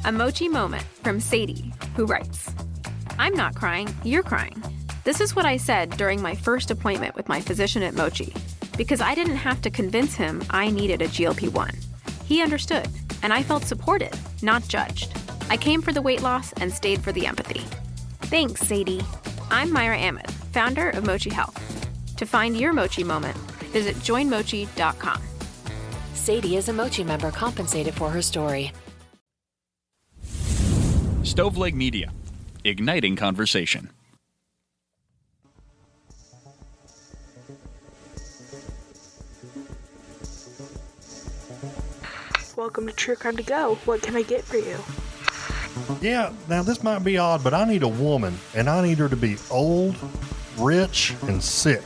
A Mochi moment from Sadie, who writes, I'm not crying, you're crying. This is what I said during my first appointment with my physician at Mochi, because I didn't have to convince him I needed a GLP-1. He understood, and I felt supported, not judged. I came for the weight loss and stayed for the empathy. Thanks, Sadie. I'm Myra Ahmed, founder of Mochi Health. To find your Mochi moment, visit joinmochi.com. Sadie is a Mochi member compensated for her story. Stoveleg Media, igniting conversation. Welcome to True Crime to Go. What can I get for you? Yeah, now this might be odd, but I need a woman, and I need her to be old, rich, and sick.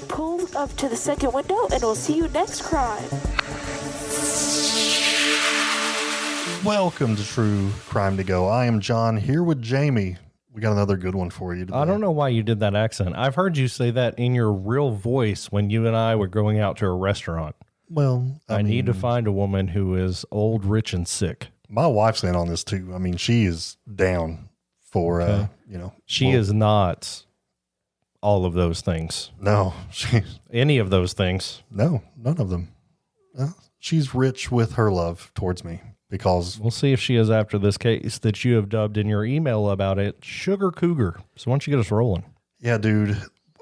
Pull up to the second window and we'll see you next crime. Welcome to True Crime to Go. I am John, here with Jamie. We got another good one for you today. I don't know why you did that accent. I've heard you say that in your real voice when you and I were going out to a restaurant. Well, I need to find a woman who is old, rich, and sick. My wife's in on this too. I mean, she is down for, She is not all of those things. No, Any of those things. No, none of them. She's rich with her love towards me. Because we'll see if she is after this case that you have dubbed in your email about it, Sugar Cougar. So why don't you get us rolling? Yeah, dude.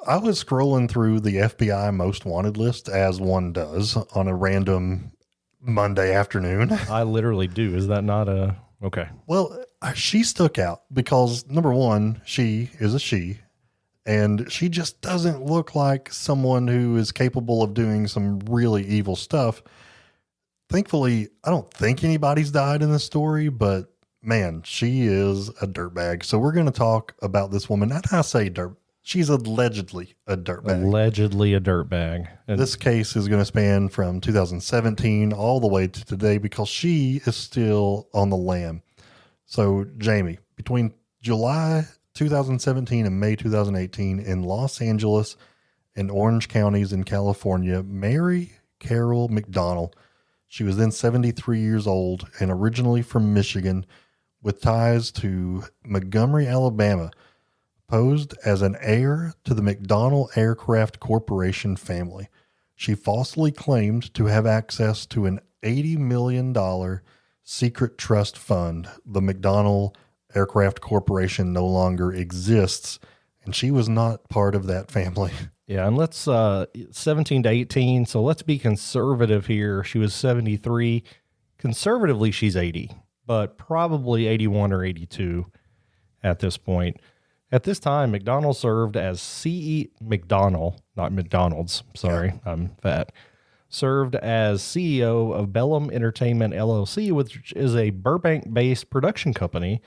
I was scrolling through the FBI most wanted list, as one does on a random Monday afternoon. I literally do. Is that not a... Okay. Well, she stuck out because, number one, she is a she, and she just doesn't look like someone who is capable of doing some really evil stuff. Thankfully, I don't think anybody's died in this story, but man, she is a dirtbag. So we're going to talk about this woman. And I say she's allegedly a dirtbag. Allegedly a dirtbag. This case is going to span from 2017 all the way to today because she is still on the lam. So Jamie, between July 2017 and May 2018 in Los Angeles and Orange counties in California, Mary Carole McDonnell, she was then 73 years old and originally from Michigan with ties to Montgomery, Alabama, posed as an heir to the McDonnell Aircraft Corporation family. She falsely claimed to have access to an $80 million secret trust fund. The McDonnell Aircraft Corporation no longer exists, and she was not part of that family. Yeah, and let's 17 to 18, so let's be conservative here. She was 73. Conservatively, she's 80, but probably 81 or 82 at this point. At this time, McDonnell served as McDonnell, not McDonald's, sorry, I'm fat, served as CEO of Bellum Entertainment, LLC, which is a Burbank-based production company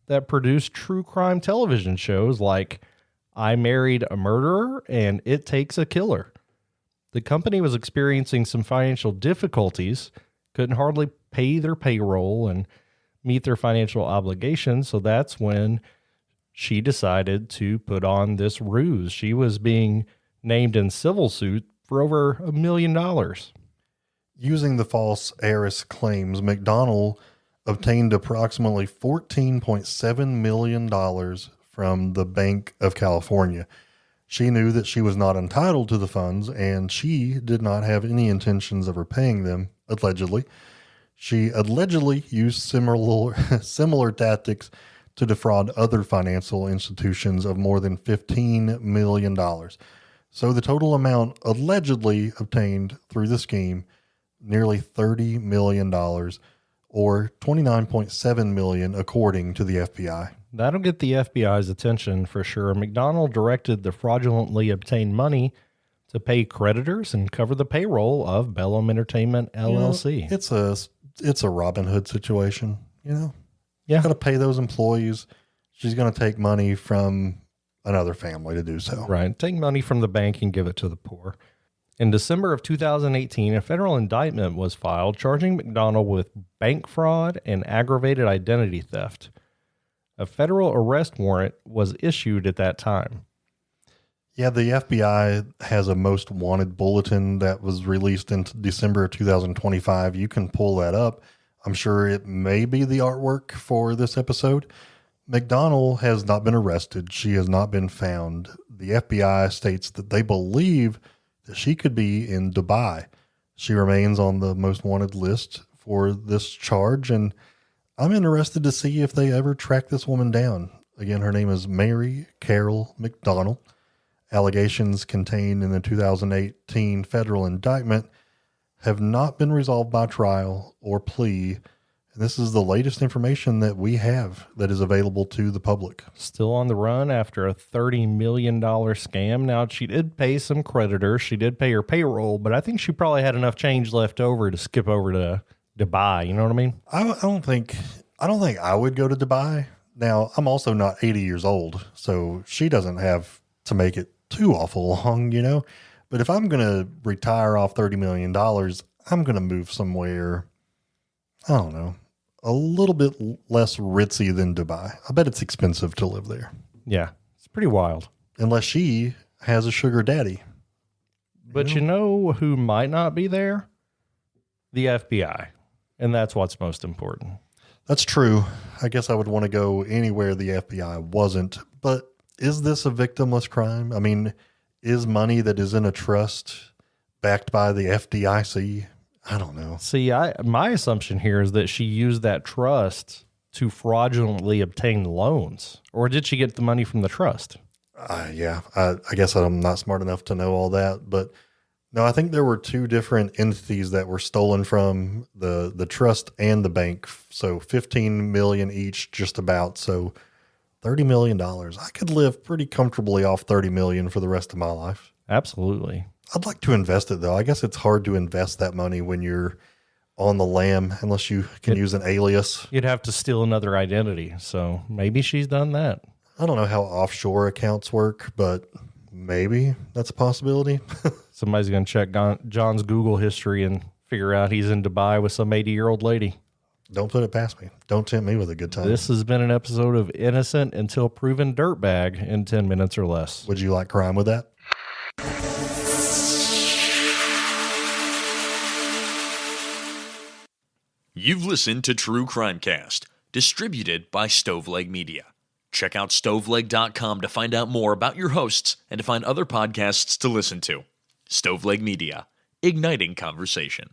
that produced true crime television shows like I Married a Murderer and It Takes a Killer. The company was experiencing some financial difficulties, couldn't hardly pay their payroll and meet their financial obligations, so that's when she decided to put on this ruse. She was being named in civil suit for over $1 million. Using the false heiress claims, McDonnell obtained approximately $14.7 million from the Bank of California. She knew that she was not entitled to the funds, and she did not have any intentions of repaying them, allegedly. She allegedly used similar tactics to defraud other financial institutions of more than $15 million. So the total amount allegedly obtained through the scheme, nearly $30 million, or $29.7 million, according to the FBI. That'll get the FBI's attention for sure. McDonnell directed the fraudulently obtained money to pay creditors and cover the payroll of Bellum Entertainment, LLC. It's a Robin Hood situation, Yeah. Got to pay those employees. She's going to take money from another family to do so. Right. Take money from the bank and give it to the poor. In December of 2018, a federal indictment was filed charging McDonnell with bank fraud and aggravated identity theft. A federal arrest warrant was issued at that time. Yeah, the FBI has a most wanted bulletin that was released in December of 2025. You can pull that up. I'm sure it may be the artwork for this episode. McDonnell has not been arrested. She has not been found. The FBI states that they believe that she could be in Dubai. She remains on the most wanted list for this charge, and I'm interested to see if they ever track this woman down. Again, her name is Mary Carole McDonnell. Allegations contained in the 2018 federal indictment have not been resolved by trial or plea. And this is the latest information that we have that is available to the public. Still on the run after a $30 million scam. Now, she did pay some creditors. She did pay her payroll, but I think she probably had enough change left over to skip over to Dubai. You know what I mean? I don't think I would go to Dubai. Now, I'm also not 80 years old, so she doesn't have to make it too awful long, you know? But if I'm going to retire off $30 million, I'm going to move somewhere, I don't know, a little bit less ritzy than Dubai. I bet it's expensive to live there. Yeah, it's pretty wild. Unless she has a sugar daddy. But you know who might not be there? The FBI. And that's what's most important. That's true. I guess I would want to go anywhere the FBI wasn't. But is this a victimless crime? I mean, is money that is in a trust backed by the FDIC? I don't know. See, my assumption here is that she used that trust to fraudulently obtain loans. Or did she get the money from the trust? Yeah, I guess I'm not smart enough to know all that. But no, I think there were two different entities that were stolen from the trust and the bank. So $15 million each, just about. So $30 million. I could live pretty comfortably off $30 million for the rest of my life. Absolutely. I'd like to invest it, though. I guess it's hard to invest that money when you're on the lam, unless you can use an alias. You'd have to steal another identity. So maybe she's done that. I don't know how offshore accounts work, but maybe that's a possibility. Somebody's going to check John's Google history and figure out he's in Dubai with some 80-year-old lady. Don't put it past me. Don't tempt me with a good time. This has been an episode of Innocent Until Proven Dirtbag in 10 minutes or less. Would you like crime with that? You've listened to True Crimecast, distributed by Stoveleg Media. Check out stoveleg.com to find out more about your hosts and to find other podcasts to listen to. Stoveleg Media, igniting conversation.